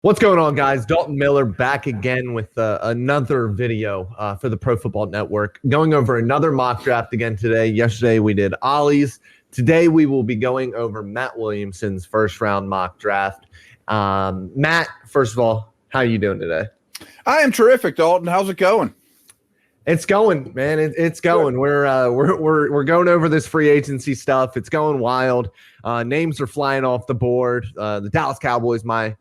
What's going on, guys? Dalton Miller back again with another video for the Pro Football Network. Going over another mock draft again today. Yesterday we did Ollie's. Today we will be going over Matt Williamson's first round mock draft. Matt, first of all, how are you doing today? I am terrific, Dalton. How's it going? It's going, man. It's going. We're going over this free agency stuff. It's going wild. Names are flying off the board. The Dallas Cowboys, my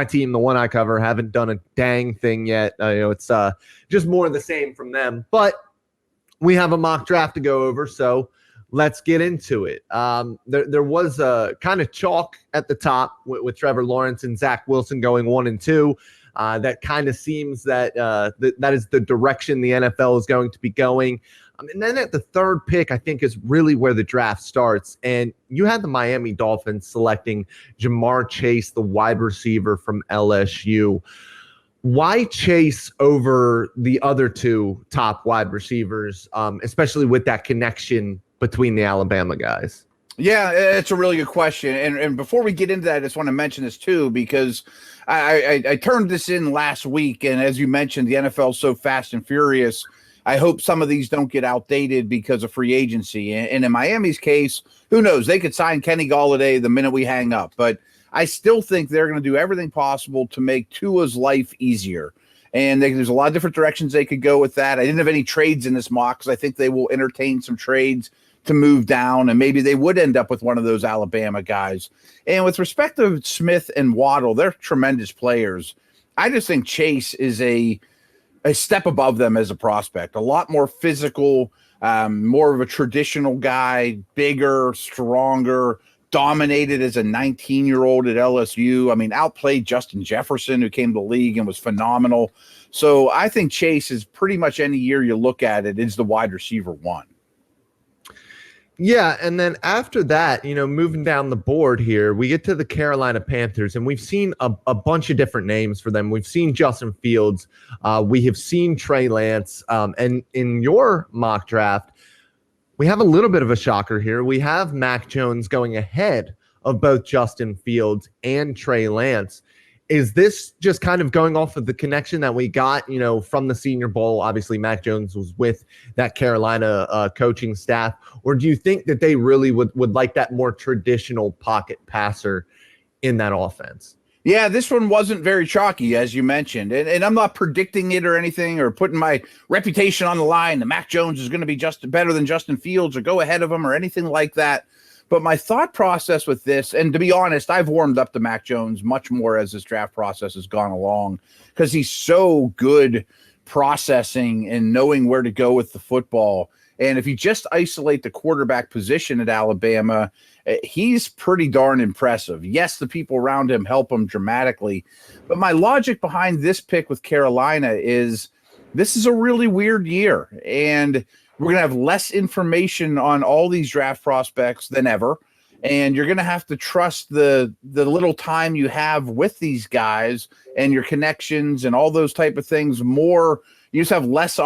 team, the one I cover, haven't done a dang thing yet. It's just more of the same from them. But we have a mock draft to go over, so let's get into it. There was a kind of chalk at the top with Trevor Lawrence and Zach Wilson going 1 and 2. That kind of seems that that is the direction the NFL is going to be going. And then at the third pick, I think, is really where the draft starts. And you had the Miami Dolphins selecting Ja'Marr Chase, the wide receiver from LSU. Why Chase over the other two top wide receivers, especially with that connection between the Alabama guys? Yeah, it's a really good question. And before we get into that, I just want to mention this too, because I turned this in last week. And as you mentioned, the NFL is so fast and furious. I hope some of these don't get outdated because of free agency. And in Miami's case, who knows? They could sign Kenny Golladay the minute we hang up. But I still think they're going to do everything possible to make Tua's life easier. And there's a lot of different directions they could go with that. I didn't have any trades in this mock because I think they will entertain some trades to move down, and maybe they would end up with one of those Alabama guys. And with respect to Smith and Waddle, they're tremendous players. I just think Chase is a step above them as a prospect, a lot more physical, more of a traditional guy, bigger, stronger, dominated as a 19-year-old at LSU. I mean, outplayed Justin Jefferson, who came to the league and was phenomenal. So I think Chase is pretty much any year you look at it is the wide receiver one. Yeah, and then after that, moving down the board here, we get to the Carolina Panthers, and we've seen a bunch of different names for them. We've seen Justin Fields. We have seen Trey Lance. And in your mock draft, we have a little bit of a shocker here. We have Mac Jones going ahead of both Justin Fields and Trey Lance. Is this just kind of going off of the connection that we got, from the Senior Bowl? Obviously, Mac Jones was with that Carolina coaching staff. Or do you think that they really would like that more traditional pocket passer in that offense? Yeah, this one wasn't very chalky, as you mentioned. And I'm not predicting it or anything or putting my reputation on the line that Mac Jones is going to be just better than Justin Fields or go ahead of him or anything like that. But my thought process with this, and to be honest, I've warmed up to Mac Jones much more as this draft process has gone along because he's so good processing and knowing where to go with the football. And if you just isolate the quarterback position at Alabama, he's pretty darn impressive. Yes, the people around him help him dramatically. But my logic behind this pick with Carolina is this is a really weird year. And we're going to have less information on all these draft prospects than ever. And you're going to have to trust the little time you have with these guys and your connections and all those type of things more. You just have less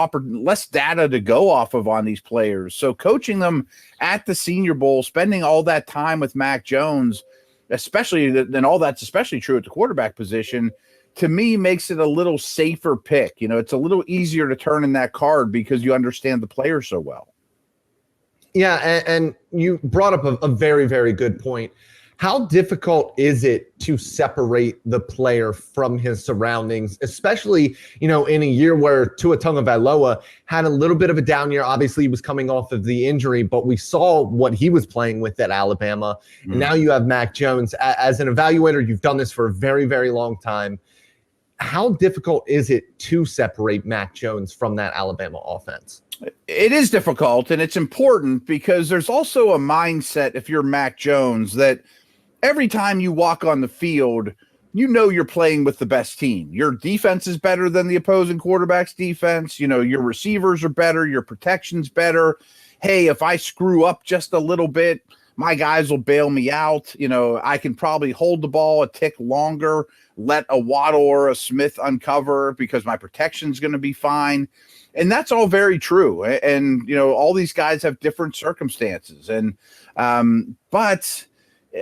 data to go off of on these players. So coaching them at the Senior Bowl, spending all that time with Mac Jones, then all that's especially true at the quarterback position, to me makes it a little safer pick. It's a little easier to turn in that card because you understand the player so well. Yeah, and you brought up a very, very good point. How difficult is it to separate the player from his surroundings, especially, in a year where 𝗠𝗢𝗥𝗘 had a little bit of a down year? Obviously, he was coming off of the injury, but we saw what he was playing with at Alabama. And now you have Mac Jones. As an evaluator, you've done this for a very, very long time. How difficult is it to separate Mac Jones from that Alabama offense? It is difficult, and it's important because there's also a mindset, if you're Mac Jones, that every time you walk on the field, you're playing with the best team. Your defense is better than the opposing quarterback's defense. Your receivers are better. Your protection's better. Hey, if I screw up just a little bit, my guys will bail me out. I can probably hold the ball a tick longer, let a Waddle or a Smith uncover because my protection's going to be fine. And that's all very true. And, all these guys have different circumstances. And, but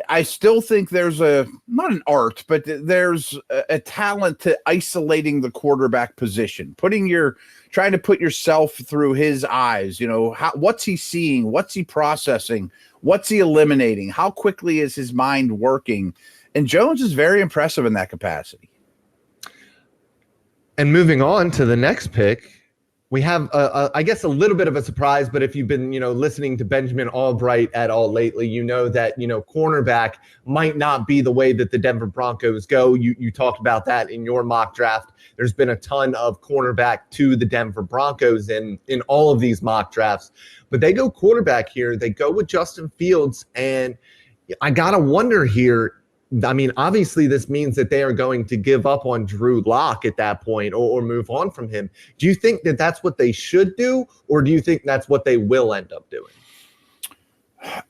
I still think there's not an art, but there's a talent to isolating the quarterback position, trying to put yourself through his eyes. What's he seeing? What's he processing? What's he eliminating? How quickly is his mind working? And Jones is very impressive in that capacity. And moving on to the next pick, we have, I guess, a little bit of a surprise, but if you've been, listening to Benjamin Albright at all lately, you know that, cornerback might not be the way that the Denver Broncos go. You talked about that in your mock draft. There's been a ton of cornerback to the Denver Broncos in all of these mock drafts, but they go quarterback here. They go with Justin Fields, and I got to wonder here, I mean, obviously this means that they are going to give up on Drew Lock at that point or move on from him. Do you think that that's what they should do, or do you think that's what they will end up doing?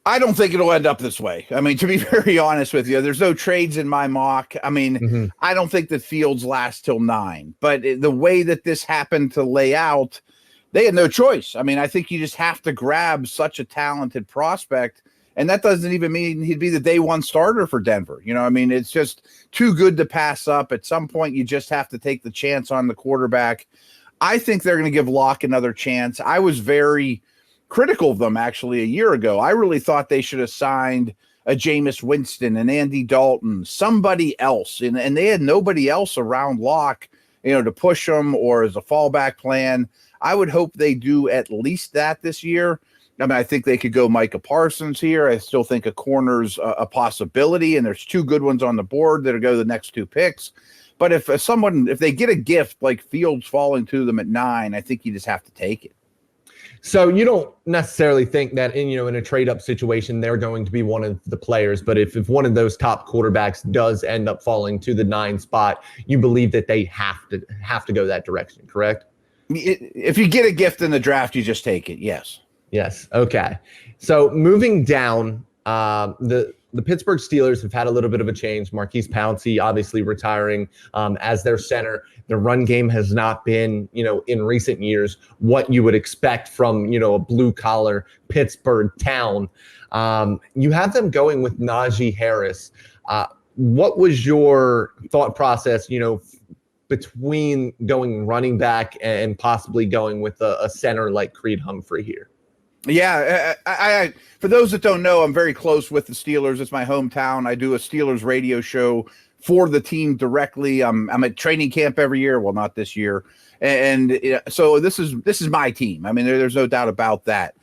I don't think it'll end up this way. I mean, to be very honest with you, there's no trades in my mock. I mean, I don't think that Fields lasts till 9, but the way that this happened to lay out, they had no choice. I mean, I think you just have to grab such a talented prospect. And that doesn't even mean he'd be the day one starter for Denver. I mean, it's just too good to pass up. At some point, you just have to take the chance on the quarterback. I think they're going to give Locke another chance. I was very critical of them, actually, a year ago. I really thought they should have signed a Jameis Winston and Andy Dalton, somebody else. And they had nobody else around Locke, to push them or as a fallback plan. I would hope they do at least that this year. I mean, I think they could go Micah Parsons here. I still think a corner's a possibility, and there's 2 good ones on the board that'll go the next 2 picks. But if they get a gift like Fields falling to them at 9, I think you just have to take it. So you don't necessarily think that in a trade up situation they're going to be one of the players, but if one of those top quarterbacks does end up falling to the 9 spot, you believe that they have to go that direction, correct? If you get a gift in the draft, you just take it. Yes. Yes. Okay. So moving down, the Pittsburgh Steelers have had a little bit of a change. Maurkice Pouncey obviously retiring as their center. The run game has not been, in recent years, what you would expect from, a blue collar Pittsburgh town. You have them going with Najee Harris. What was your thought process, between going running back and possibly going with a center like Creed Humphrey here? Yeah, I for those that don't know, I'm very close with the Steelers. It's my hometown. I do a Steelers radio show for the team directly. I'm at training camp every year. Well, not this year. And so this is my team. I mean, there's no doubt about that.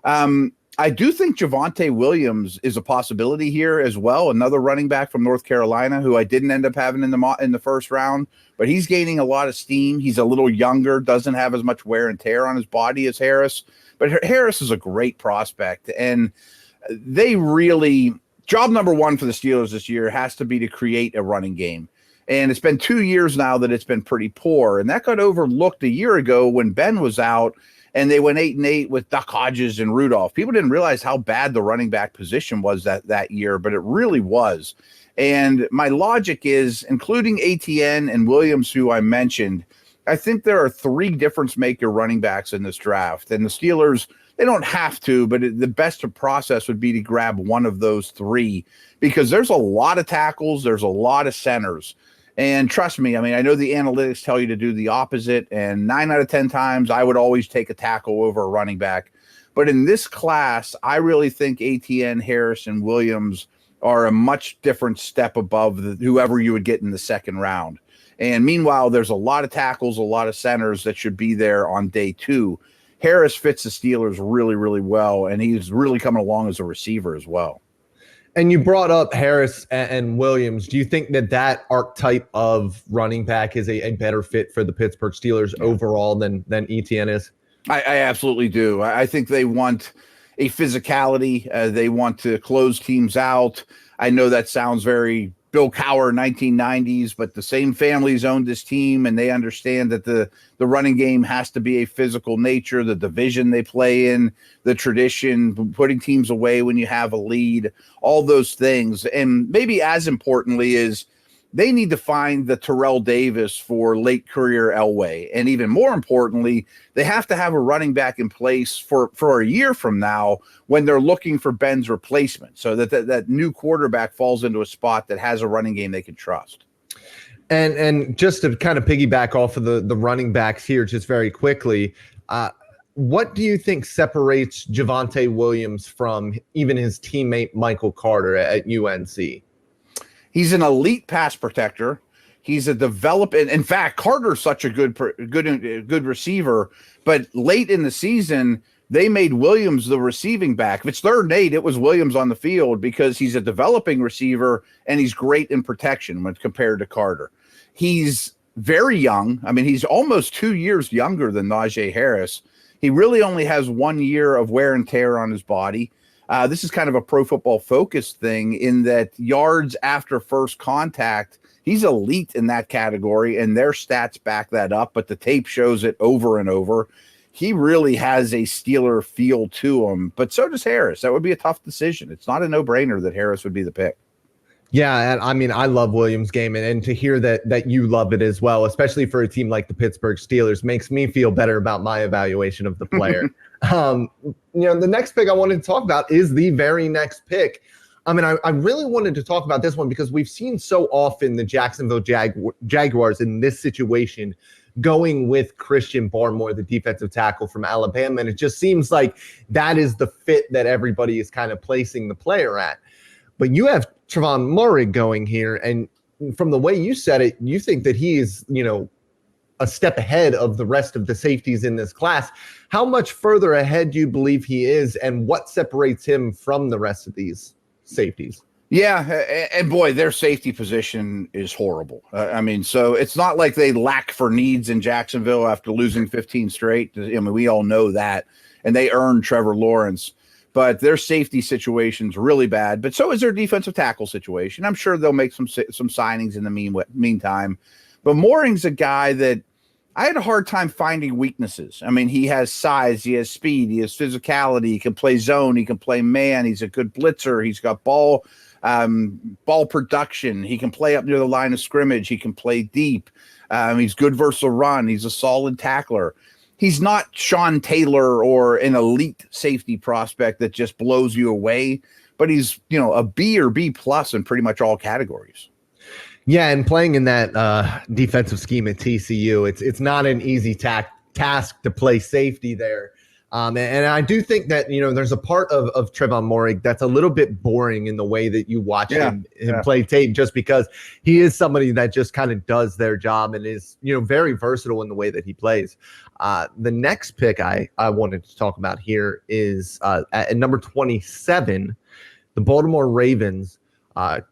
I do think Javonte Williams is a possibility here as well. Another running back from North Carolina who I didn't end up having in the first round, but he's gaining a lot of steam. He's a little younger, doesn't have as much wear and tear on his body as Harris. But Harris is a great prospect, and they really – job number 1 for the Steelers this year has to be to create a running game. And it's been 2 years now that it's been pretty poor, and that got overlooked a year ago when Ben was out, and they went 8-8 with Duck Hodges and Rudolph. People didn't realize how bad the running back position was that year, but it really was. And my logic is, including ATN and Williams, who I mentioned – I think there are 3 difference-maker running backs in this draft. And the Steelers, they don't have to, but the best process would be to grab one of those 3 because there's a lot of tackles, there's a lot of centers. And trust me, I mean, I know the analytics tell you to do the opposite, and 9 out of 10 times I would always take a tackle over a running back. But in this class, I really think ATN, Harris, and Williams are a much different step above whoever you would get in the second round. And meanwhile, there's a lot of tackles, a lot of centers that should be there on day 2. Harris fits the Steelers really, really well, and he's really coming along as a receiver as well. And you brought up Harris and Williams. Do you think that archetype of running back is a better fit for the Pittsburgh Steelers overall than ETN is? I absolutely do. I think they want a physicality. They want to close teams out. I know that sounds very Bill Cowher 1990s, but the same families owned this team, and they understand that the running game has to be a physical nature, the division they play in, the tradition, putting teams away when you have a lead, all those things. And maybe as importantly is they need to find the Terrell Davis for late career Elway. And even more importantly, they have to have a running back in place for a year from now when they're looking for Ben's replacement, so that new quarterback falls into a spot that has a running game they can trust. And just to kind of piggyback off of the running backs here just very quickly, what do you think separates Javonte Williams from even his teammate Michael Carter at UNC? He's an elite pass protector. He's a development. In fact, Carter's such a good receiver, but late in the season, they made Williams the receiving back. If it's 3rd and 8, it was Williams on the field because he's a developing receiver and he's great in protection when compared to Carter. He's very young. I mean, he's almost 2 years younger than Najee Harris. He really only has 1 year of wear and tear on his body. This is kind of a Pro Football Focus thing in that yards after first contact, he's elite in that category, and their stats back that up, but the tape shows it over and over. He really has a Steeler feel to him, but so does Harris. That would be a tough decision. It's not a no-brainer that Harris would be the pick. Yeah, and I mean, I love Williams' game, and to hear that you love it as well, especially for a team like the Pittsburgh Steelers, makes me feel better about my evaluation of the player. The next pick I wanted to talk about is the very next pick. I mean, I really wanted to talk about this one because we've seen so often the Jacksonville Jaguars in this situation going with Christian Barmore, the defensive tackle from Alabama, and it just seems like that is the fit that everybody is kind of placing the player at. But you have Trevon Moehrig going here, and from the way you said it, you think that he is, a step ahead of the rest of the safeties in this class. How much further ahead do you believe he is, and what separates him from the rest of these safeties? Yeah, and boy, their safety position is horrible. So it's not like they lack for needs in Jacksonville after losing 15 straight. I mean, we all know that, and they earned Trevor Lawrence. But their safety situation's really bad. But so is their defensive tackle situation. I'm sure they'll make some signings in the meantime. But Moehrig's a guy that I had a hard time finding weaknesses. I mean, he has size, he has speed, he has physicality, he can play zone, he can play man, he's a good blitzer, he's got ball production, he can play up near the line of scrimmage, he can play deep, he's good versus the run, he's a solid tackler. He's not Sean Taylor or an elite safety prospect that just blows you away, but he's, a B or B plus in pretty much all categories. Yeah, and playing in that defensive scheme at TCU, it's not an easy task to play safety there. And I do think that, there's a part of Trevon Moehrig that's a little bit boring in the way that you watch him play tape, just because he is somebody that just kind of does their job and is, very versatile in the way that he plays. The next pick I wanted to talk about here is at number 27, the Baltimore Ravens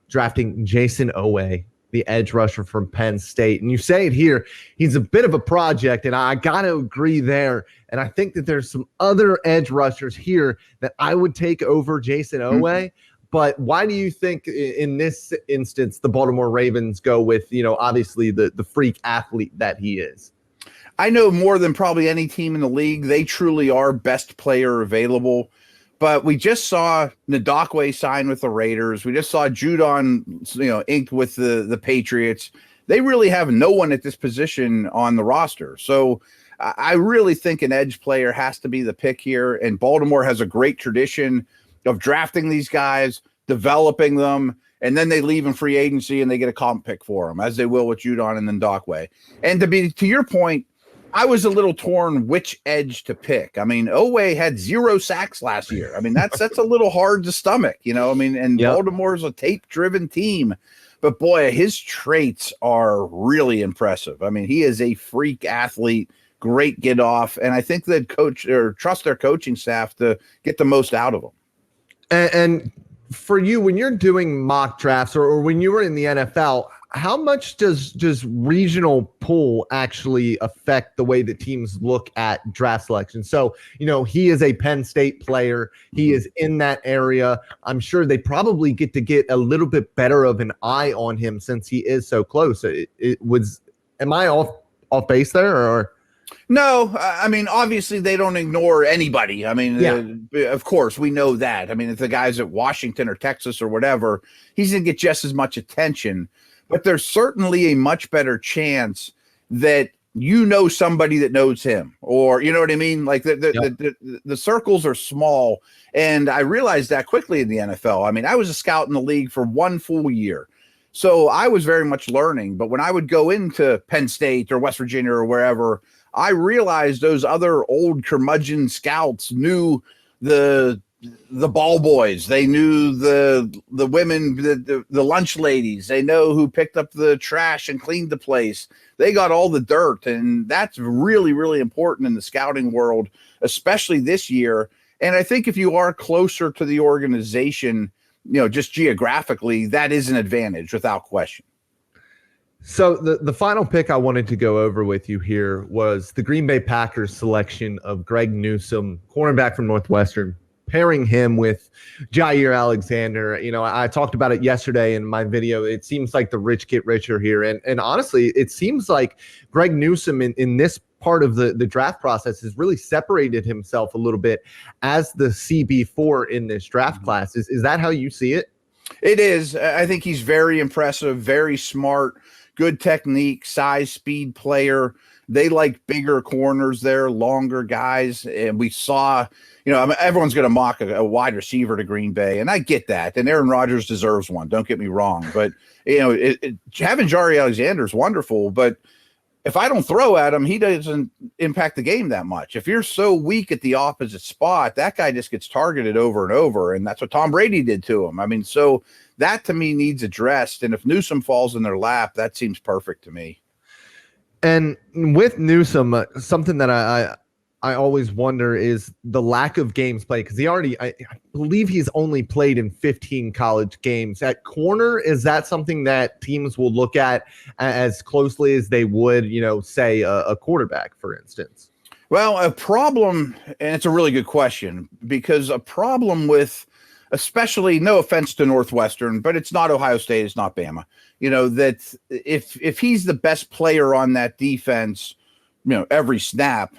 drafting Jayson OWEH, the edge rusher from Penn State. And you say it here, he's a bit of a project, and I got to agree there. And I think that there's some other edge rushers here that I would take over Jayson OWEH. But why do you think in this instance the Baltimore Ravens go with, obviously the freak athlete that he is? I know more than probably any team in the league, they truly are best player available. But we just saw Ngakoue sign with the Raiders. We just saw Judon, inked with the Patriots. They really have no one at this position on the roster. So I really think an edge player has to be the pick here. And Baltimore has a great tradition of drafting these guys, developing them, and then they leave in free agency and they get a comp pick for them, as they will with Judon and Ngakoue. And to your point, I was a little torn which edge to pick. I mean, OWEH had 0 sacks last year. I mean, that's a little hard to stomach, and yep. Baltimore's a tape-driven team. But boy, his traits are really impressive. I mean, he is a freak athlete, great get off, and I think that trust their coaching staff to get the most out of him. And for you, when you're doing mock drafts or when you were in the NFL, how much does regional pool actually affect the way that teams look at draft selection? So, he is a Penn State player. He is in that area. I'm sure they probably get a little bit better of an eye on him since he is so close. Am I off base there or? No, I mean, obviously they don't ignore anybody. I mean, of course, we know that. I mean, if the guy's at Washington or Texas or whatever, he's going to get just as much attention. but there's certainly a much better chance that you know somebody that knows him, or you know what I mean? Like the circles are small. And I realized that quickly in the NFL. I mean, I was a scout in the league for 1 full year. So I was very much learning. But when I would go into Penn State or West Virginia or wherever, I realized those other old curmudgeon scouts knew the ball boys. They knew the women, the lunch ladies. They know who picked up the trash and cleaned the place. They got all the dirt. And that's really, really important in the scouting world, especially this year. And I think if you are closer to the organization, just geographically, that is an advantage without question. So the final pick I wanted to go over with you here was the Green Bay Packers selection of Greg Newsome, cornerback from Northwestern, pairing him with 𝗙𝗢𝗟𝗡𝗢𝗓. I talked about it yesterday in my video. It seems like the rich get richer here. And honestly, it seems like Greg Newsome in this part of the draft process has really separated himself a little bit as the CB4 in this draft class. Is that how you see it? It is. I think he's very impressive, very smart, good technique, size, speed player. They like bigger corners there, longer guys. And we saw, everyone's going to mock a wide receiver to Green Bay. And I get that. And Aaron Rodgers deserves one. Don't get me wrong. But, having Jaire Alexander is wonderful. But if I don't throw at him, he doesn't impact the game that much. If you're so weak at the opposite spot, that guy just gets targeted over and over. And that's what Tom Brady did to him. I mean, so that to me needs addressed. And if Newsome falls in their lap, that seems perfect to me. And with Newsome, something that I always wonder is the lack of games played, because I believe he's only played in 15 college games. At corner, is that something that teams will look at as closely as they would, say a quarterback, for instance? Well, a problem, and it's a really good question, because a problem with, especially, no offense to Northwestern, but it's not Ohio State, it's not Bama, that if he's the best player on that defense, every snap,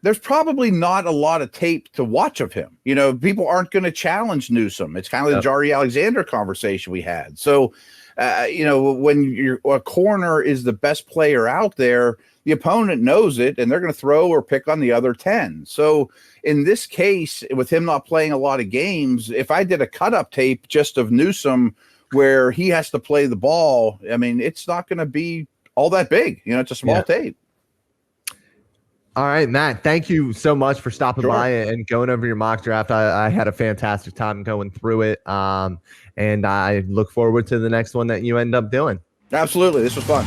there's probably not a lot of tape to watch of him. People aren't going to challenge Newsome. It's kind of the Jaire Alexander conversation we had. So, when a corner is the best player out there, the opponent knows it, and they're going to throw or pick on the other 10. So in this case, with him not playing a lot of games, if I did a cut-up tape just of Newsome where he has to play the ball, I mean, it's not going to be all that big. It's a small tape. All right, Matt, thank you so much for stopping by and going over your mock draft. I had a fantastic time going through it, and I look forward to the next one that you end up doing. Absolutely. This was fun.